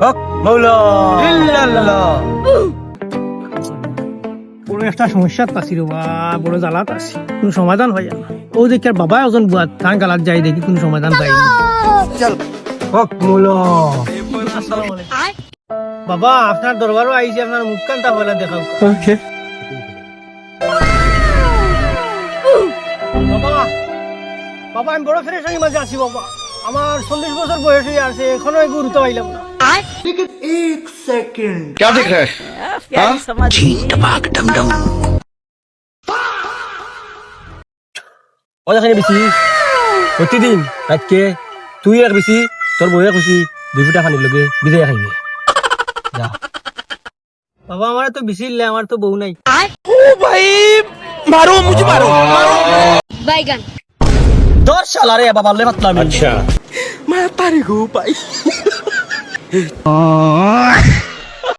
হক মাওলা ইল্লাল্লাহ। বড় একটা সমস্যা পাচ্ছি রে বা, বড় জ্বালাত আছে, কোনো সমাধান হয় না। ও দেখি আর বাবা ওজন বুয়াত ধান গালাত যাই দেখি কোনো সমাধান পাইনি। হক মাওলা। আসসালামু আলাইকুম। বাবা আপনার দরবারও আইছি, আপনার মুখ কান্তা বলে দেখাও। ওকে। বাবা বাবা আমি বড় ফেরেশানির মাঝে আছি বাবা। আমার 40 বছর বয়স হয়ে আছে, এখনো গুরুত্ব পাইলাম না। क्या दिख रहा है ও দেখানি বেশি প্রতিদিন আজকে তুই এক বেশি তোর বউয়ে খুশি 2 ফুটা পানির লগে বিদায় খাইবে যা। বাবা আমার তো বিশিল্লে, আমার তো বউ নাই। বাইগান দর শালা রে বাবা লে পাতলামি। আচ্ছা मैं तारी गो भाई